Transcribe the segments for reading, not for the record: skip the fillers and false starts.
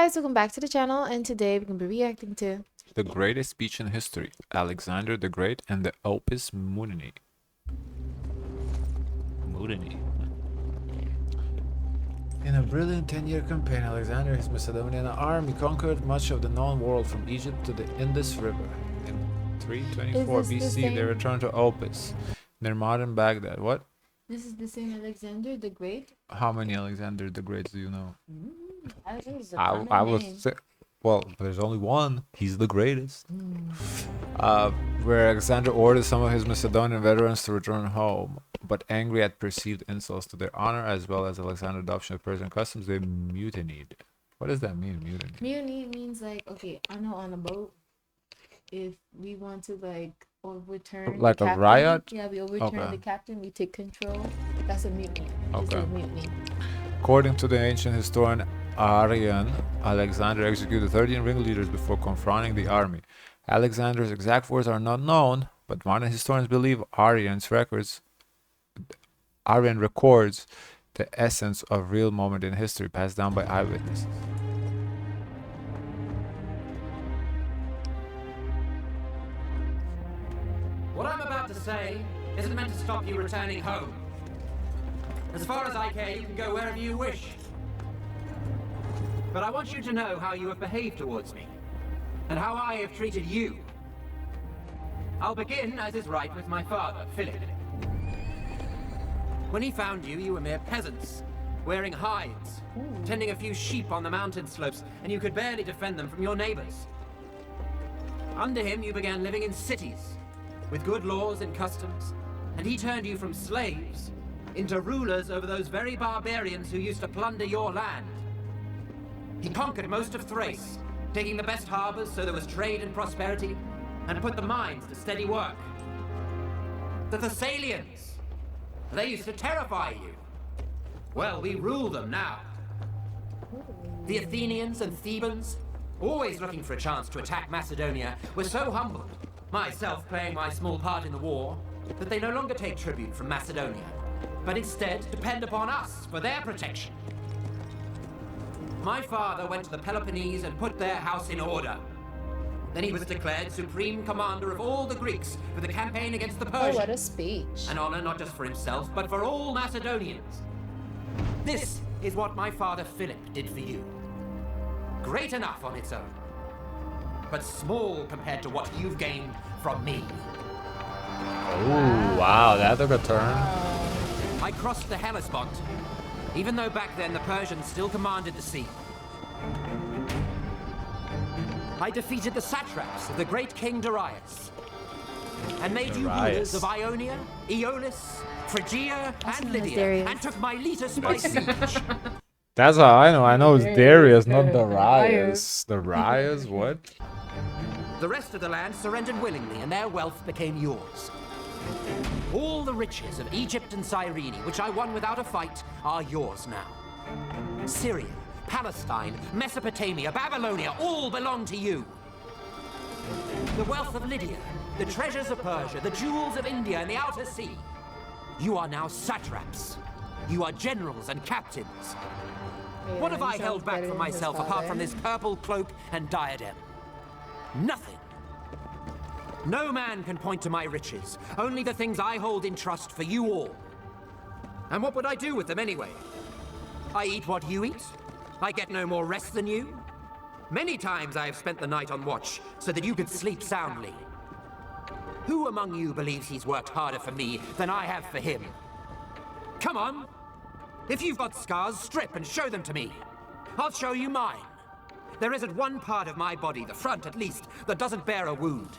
guys, welcome back to the channel, and today we're going to be reacting to the greatest speech in history, Alexander the Great and the Opis Mutiny. In a brilliant 10-year campaign, Alexander and his Macedonian army conquered much of the known world from Egypt to the Indus River. In 324 BC, they returned to Opis, near modern Baghdad. What? This is the same Alexander the Great? How many Alexander the Greats do you know? I think it's a I was say, well, there's only one. He's the greatest. Where Alexander ordered some of his Macedonian veterans to return home, but angry at perceived insults to their honor as well as Alexander's adoption of Persian customs, they mutinied. What does that mean, mutiny? Mutiny means like, okay, I know on a boat, if we want to like overturn like the a captain, riot? Yeah, we overturn the captain, we take control. That's a mutiny. Okay. It's a mutiny. According to the ancient historian Arrian, Alexander executed 13 ringleaders before confronting the army. Alexander's exact words are not known, but modern historians believe Arrian records the essence of real moment in history passed down by eyewitnesses. What I'm about to say isn't meant to stop you returning home. As far as I care, you can go wherever you wish. But I want you to know how you have behaved towards me, and how I have treated you. I'll begin, as is right, with my father, Philip. When he found you, you were mere peasants, wearing hides, tending a few sheep on the mountain slopes, and you could barely defend them from your neighbors. Under him, you began living in cities, with good laws and customs, and he turned you from slaves into rulers over those very barbarians who used to plunder your land. He conquered most of Thrace, taking the best harbors so there was trade and prosperity, and put the mines to steady work. The Thessalians, they used to terrify you. Well, we rule them now. The Athenians and Thebans, always looking for a chance to attack Macedonia, were so humbled, myself playing my small part in the war, that they no longer take tribute from Macedonia, but instead depend upon us for their protection. My father went to the Peloponnese and put their house in order. Then he was declared supreme commander of all the Greeks for the campaign against the Persians. Oh, what a speech. An honor not just for himself, but for all Macedonians. This is what my father Philip did for you. Great enough on its own, but small compared to what you've gained from me. Oh, wow, that took a turn. I crossed the Hellespont, even though back then the Persians still commanded the sea. I defeated the satraps of the great king Darius, and made you rulers of Ionia, Aeolis, Phrygia, and Lydia, and took Miletus by siege. That's how I know. I know it's Darius, not Darius. Darius, what? The rest of the land surrendered willingly, and their wealth became yours. All the riches of Egypt and Cyrene, which I won without a fight, are yours now. Syria, Palestine, Mesopotamia, Babylonia, all belong to you. The wealth of Lydia, the treasures of Persia, the jewels of India and the outer sea. You are now satraps. You are generals and captains. What have I held back for myself apart from this purple cloak and diadem? Nothing. No man can point to my riches, only the things I hold in trust for you all. And what would I do with them anyway? I eat what you eat. I get no more rest than you. Many times I have spent the night on watch so that you could sleep soundly. Who among you believes he's worked harder for me than I have for him? Come on. If you've got scars, strip and show them to me. I'll show you mine. There isn't one part of my body, the front at least, that doesn't bear a wound.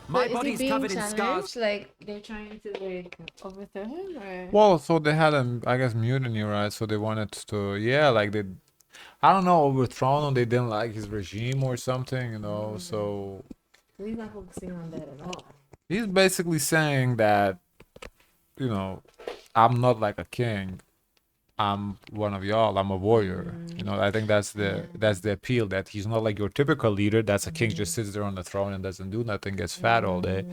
My body's covered in scars. Like they're trying to like overthrow him, or? Well, so they had I guess mutiny, right? So they wanted to, yeah, like they, I don't know, overthrown him. They didn't like his regime or something, you know. So He's not focusing on that at all. he's basically saying that, you know, I'm not like a king. I'm one of y'all. I'm a warrior. You know, I think that's the appeal, that he's not like your typical leader. That's a king just sits there on the throne and doesn't do nothing, gets fat all day.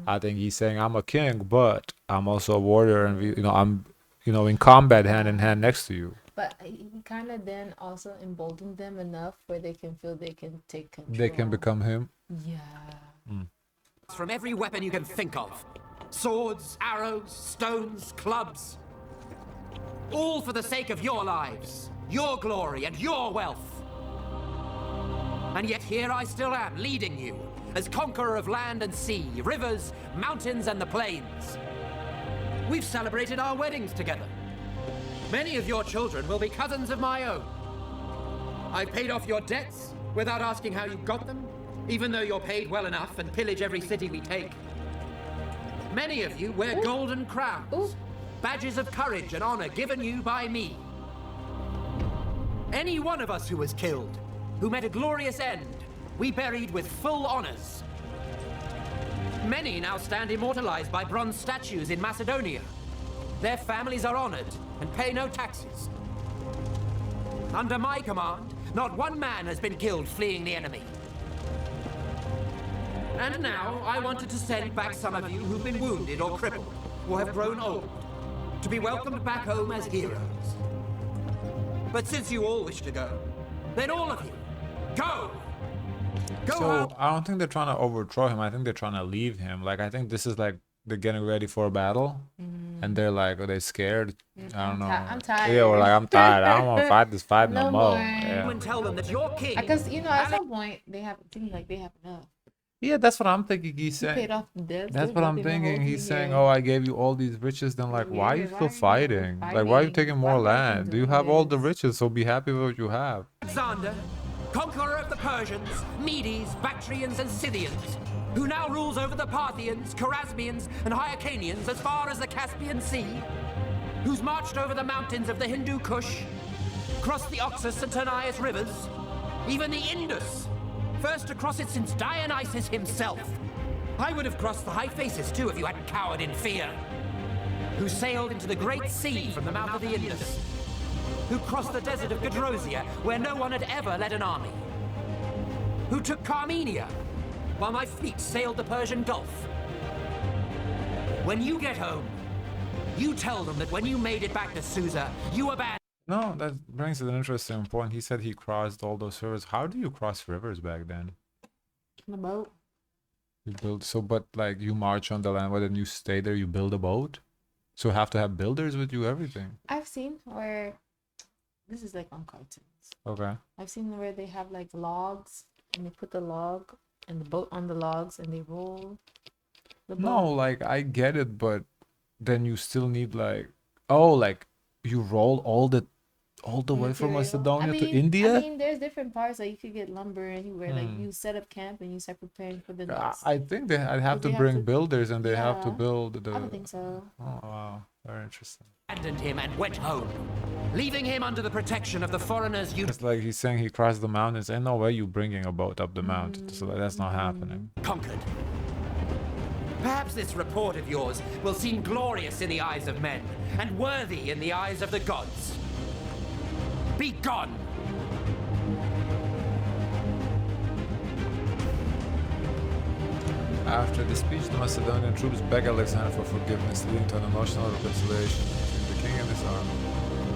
I think he's saying I'm a king, but I'm also a warrior, and I'm, in combat hand in hand next to you. But he kind of then also emboldened them enough where they can feel they can take control. They can become him. Yeah. From every weapon you can think of. Swords, arrows, stones, clubs. All for the sake of your lives, your glory, and your wealth. And yet here I still am, leading you, as conqueror of land and sea, rivers, mountains, and the plains. We've celebrated our weddings together. Many of your children will be cousins of my own. I've paid off your debts without asking how you got them, even though you're paid well enough and pillage every city we take. Many of you wear golden crowns, badges of courage and honor given you by me. Any one of us who was killed, who met a glorious end, we buried with full honors. Many now stand immortalized by bronze statues in Macedonia. Their families are honored and pay no taxes. Under my command, not one man has been killed fleeing the enemy. And now, I wanted to send back some of you who've been wounded or crippled, or have grown old, to be welcomed back home as heroes. But since you all wish to go, then all of you, go! Go So out! I don't think they're trying to overthrow him. I think they're trying to leave him. Like, I think this is like they're getting ready for a battle, and they're like, are they scared? I don't know. I'm tired. Yeah, or like, I'm tired. I don't want to fight this fight no No more. more. Yeah. And tell them that your king... Because, you know, at some point, they have seem like they have enough. Yeah, that's what I'm thinking. He's He paid saying. off the debts. That's what I'm thinking. He's saying, "Oh, I gave you all these riches." Then, like, why are you still fighting? Like, why are you taking more land? Do you have all the riches? So be happy with what you have. Alexander, conqueror of the Persians, Medes, Bactrians, and Scythians, who now rules over the Parthians, Chorasmians, and Hyrcanians as far as the Caspian Sea, who's marched over the mountains of the Hindu Kush, crossed the Oxus and Tanais rivers, even the Indus, first to cross it since Dionysus himself. I would have crossed the Hyphasis too if you hadn't cowered in fear. Who sailed into the Great Sea from the mouth of the Indus. Who crossed the desert of Gedrosia, where no one had ever led an army. Who took Carmenia, while my fleet sailed the Persian Gulf. When you get home, you tell them that when you made it back to Susa, you abandoned... No, that brings an interesting point. He said he crossed all those rivers. How do you cross rivers back then? On the boat. You build but like you march on the land, but then you stay there. You build a boat. So you have to have builders with you. Everything. I've seen where, this is like on cartoons. Okay. I've seen where they have like logs and they put the log and the boat on the logs and they roll the boat. No, like I get it, but then you still need like like you roll all the way from Material. Macedonia to I India. mean, there's different parts. Like you could get lumber anywhere. Like you set up camp and you start preparing for the next. I think I'd have to they have bring to- builders, and they have to Yeah. build the. I don't think so. Oh wow, very interesting. abandoned him and went home, leaving him under the protection of the foreigners you It's like he's saying he crossed the mountains. Ain't no way you bringing a boat up the mountain. So that's not happening. conquered. Perhaps this report of yours will seem glorious in the eyes of men and worthy in the eyes of the gods. Be gone! After the speech, the Macedonian troops begged Alexander for forgiveness, leading to an emotional reconciliation between the king and his army.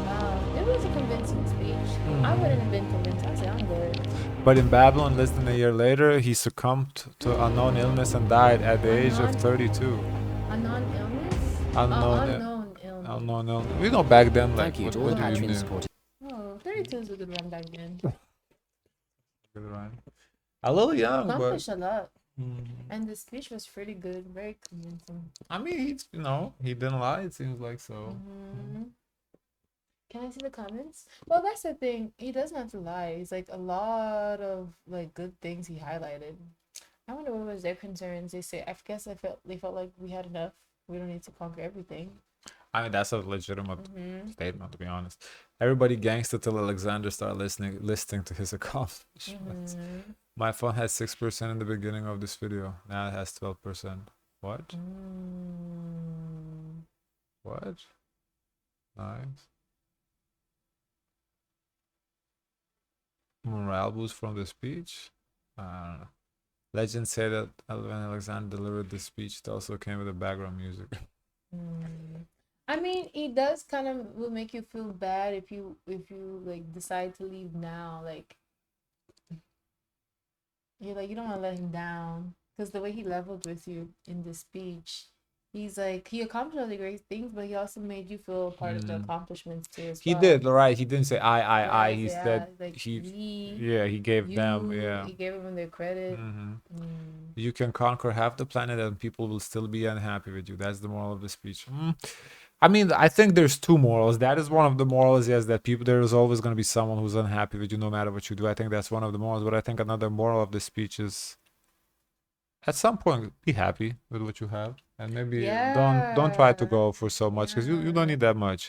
Wow, it was a convincing speech. I wouldn't have been convinced. I'd say I'm good. But in Babylon, less than a year later, he succumbed to unknown illness and died at the age of 32. Unknown illness? Unknown, Unknown illness. unknown illness. You know, back then, like, Thank you what, to all what the do you patrons knew? supporting. Oh, 32 is a good run back then. Good run. A little young, but Accomplished a lot. And the speech was pretty good, very convincing. I mean, he's, he didn't lie. It seems like so. Can I see the comments? Well, that's the thing. He doesn't have to lie. It's like a lot of like good things he highlighted. I wonder what was their concerns. They say, I guess they felt like we had enough. We don't need to conquer everything. I mean, that's a legitimate statement, to be honest. Everybody gangster till Alexander started listening to his accomplishments. My phone had 6% in the beginning of this video. Now it has 12%. What? What? Nice. Morale boost from the speech? I don't know. Legends say that when Alexander delivered the speech, it also came with the background music. I mean, it does kind of will make you feel bad if you like decide to leave now. Like you're like you don't want to let him down because the way he leveled with you in this speech, he's like he accomplished all the great things, but he also made you feel part of the accomplishments too as He well. did, right? He didn't say I. Yes, He yeah, said like he, we, yeah, he gave them, you. yeah. He gave them their credit. You can conquer half the planet and people will still be unhappy with you. That's the moral of the speech. I mean, I think there's two morals. That is one of the morals, yes, that people, there is always going to be someone who's unhappy with you no matter what you do. I think that's one of the morals. But I think another moral of the speech is at some point be happy with what you have and maybe don't try to Yeah, go for so much because you don't yeah. need that much.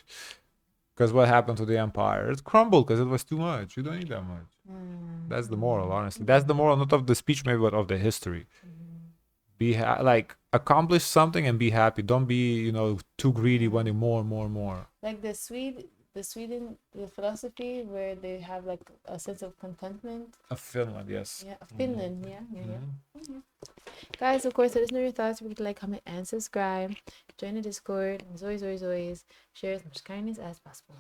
Because what happened to the empire? It crumbled because it was too much. You don't need that much. That's the moral, honestly. That's the moral, not of the speech, maybe, but of the history. Be like accomplish something and be happy. Don't be, too greedy, wanting more and more and more. Like the philosophy where they have like a sense of contentment. Of Finland, yes. Yeah, Finland. Yeah. Guys, of course, let us know your thoughts. If you like, comment, and subscribe. Join the Discord. As always, share as much kindness as possible.